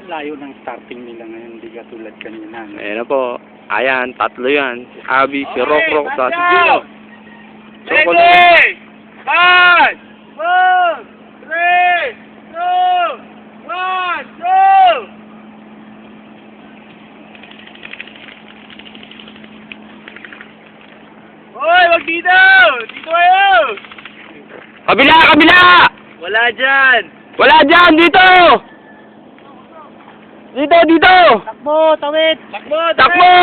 layo ng starting nila ngayon, hindi katulad kanina. No? Ayan na po. Ayan, tatlo yan. Si Abby, si Rock, sa si Gino. Ready! 5, 4, 3, 2, 1, go! Hoy, wag dito! Dito kayo! Kabila! Kabila! Wala dyan! Wala dyan! Dito! Dito! Dito! Takbo! Tawid! Takbo! Takbo!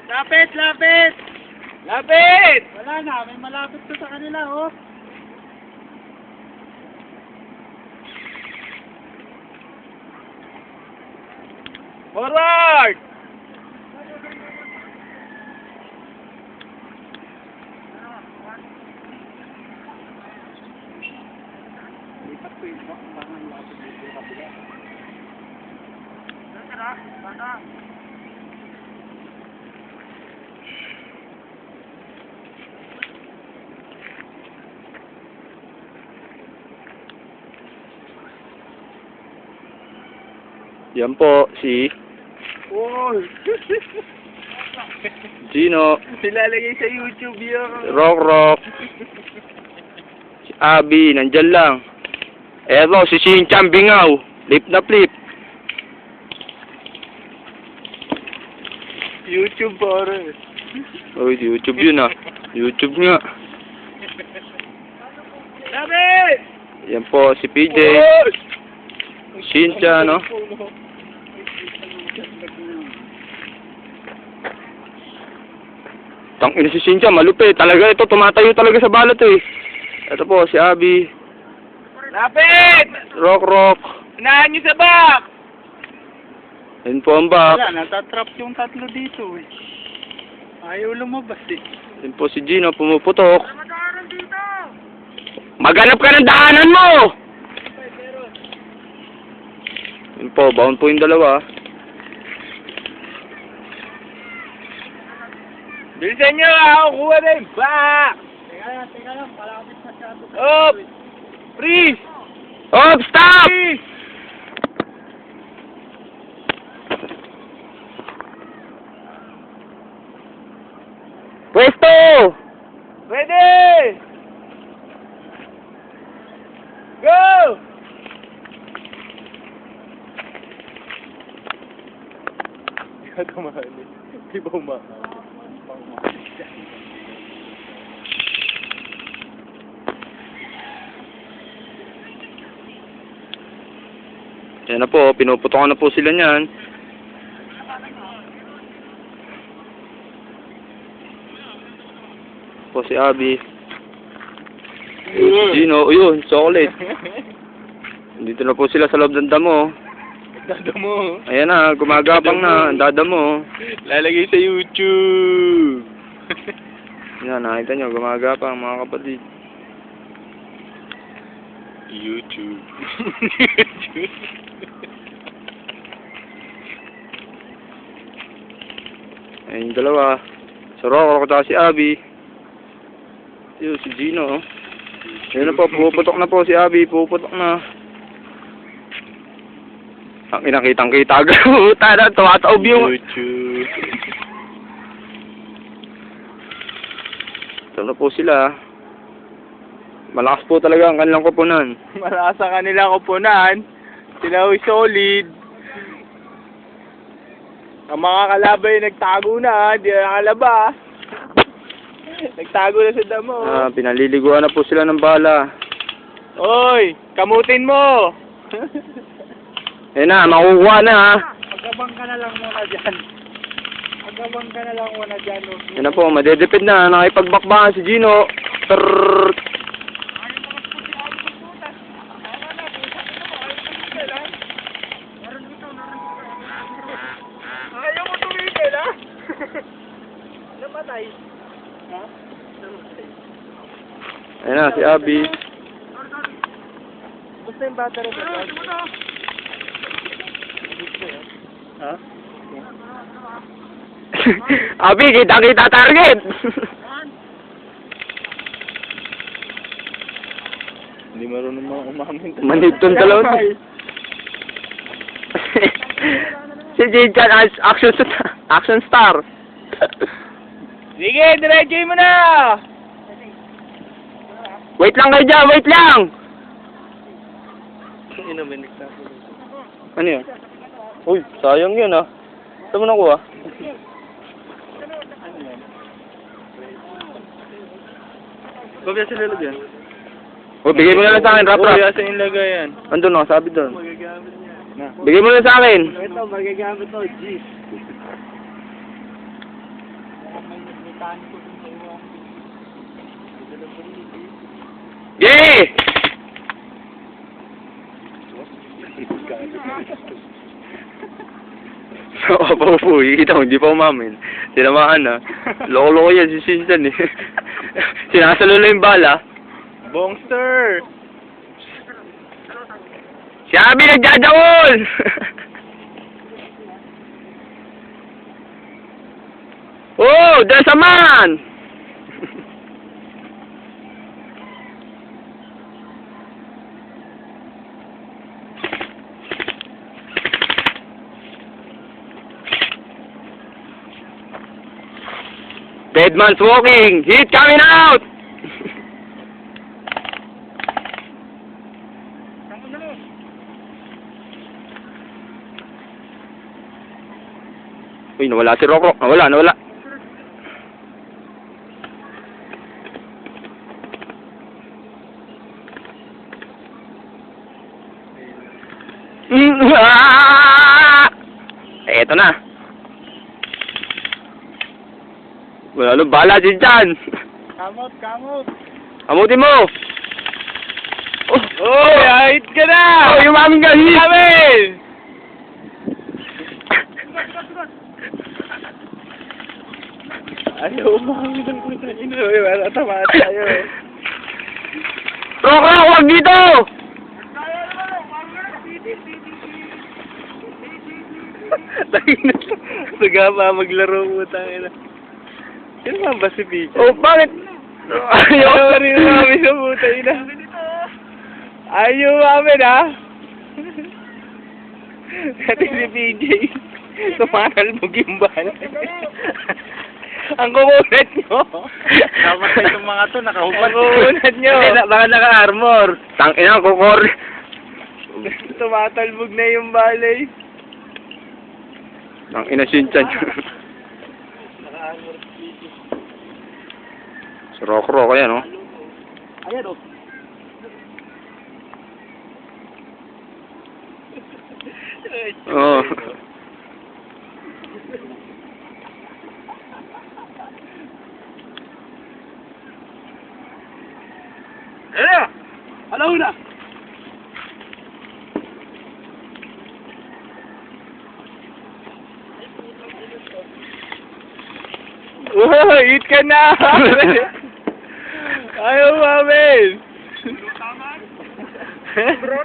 Lapit! Lapit! Lapit! Wala na, may malapit to sa kanila, oh. Forward! Lipat ko yung mga lapit dito sa kabila. Tara, bata. Yan po, si Oh! Gino, Nilalagay sa YouTube yun. Rock, si Abby, nandyan lang. Eto, si Shinchan Bingaw, flip na flip. YouTube pare. Uy, YouTube yun ah. YouTube nga. Lapit! Yan po, si PJ, Shinchan, no? Tangina si Shinchan, malupit. Talaga ito, tumatayo talaga sa balat eh. Ito po, si Abby, Lapit! Rock. Unahan nyo sa back! Yan po ang back. Wala, natatrap yung tatlo dito, eh. Ayaw lumabas, eh. Yan po si Gino, pumuputok. Maghanap ka ng daanan mo! Yan po, bound po yung dalawa. Bilisan nyo! Ako kuha na yung back! Teka lang, palapit masyado. Up! Freeze! Oh, stop! Freeze! Pwesto! Ready! Go! Di ka tumahan eh. Di ba umahan? Yan na po, pinuputokan na po sila niyan. Po si Abby. Gino, yun, chocolate. Dito na po sila sa loob ng damo. Dada mo. Ayan na, gumagapang na, ang dada mo. Lalagay sa YouTube. Yan, nakita nyo, gumagapang mga kapatid. YouTube. Ayun yung dalawa. Si Rock at si Abby. Yun, si Gino. Ayun na po, puputok na po si Abby, puputok na. Ang inakitang-kita agad. Tada, tumataob yung... YouTube. Ito na po sila. Malakas po talaga ang kanilang kupunan. Malakas ang kanilang kupunan. Sila ay solid. Ang mga kalabay nagtago na, di na nakalaba. Nagtago na sa damo. Pinaliliguan na po sila ng bala. Oy, kamutin mo! Ayun na, makukuha na ha. Magabang ka na lang muna dyan. Magabang ka na lang muna dyan. Yan na po, madedepend na. Nakipagbakbakan si Gino. Trrrr. Ayaw mo tumigil, ha? Namatay. Ha? Ayun na, si Abby. Basta yung battery ba? Ha? Abi, kita-kita target! Hindi marunong mga umamin. Manigton dalawa to. Si Jade action star. Sige, diretso mo na! Wait lang kayo dyan, wait lang! Inaminik na ako. Ano yun? Uy, sayang yun ah. Saan mo nakuha? Babaya sila lagyan. O, bigay mo na lang sa akin, rap. Uy, asa yung lagay yan? Andun o, sabi doon. Magagamit niya. Na. Bigay mo na sa akin. Ito, magagamit to, jeez. Yay! So, po, ikita mo, hindi pa umamin. Tinamaan na. Loko-loko yan si Sinsan eh. Sinasalo na yung bala. Bongster! Si Abby nagdadawol! Oh, there's a man! Dead man's walking! Heat coming out! Uy, nawala si Rocco. Nawala. Eto na. Wala nang bala si Jan. Kamot! Amutin mo. Oh, ahit ka na! Oh, yung aming galit. Amin! Ayaw umamin ng puta ino eh. Wala tama tayo eh. Rocco, huwag dito. Tayo na. Saga pa maglaro puta ina. Sino ba si PJ? Oh, bakit? Ayaw rin umamin ng puta ina. Ayaw umamin ha? Dati si PJ. Tumakalbog yung bala. Ang kukunat nyo. Dapat sa itong mga to, nakahubad. Ang kukunat nyo. Baka naka-armor. Tangina, kukor. Tumatalbog na yung balay. Tangina, Shinchan. Si Rocco, yan, oh. Ayan, oh. Oo. Ano? Alaw na! Oh, eat ka na! Ayaw mamin! Bro,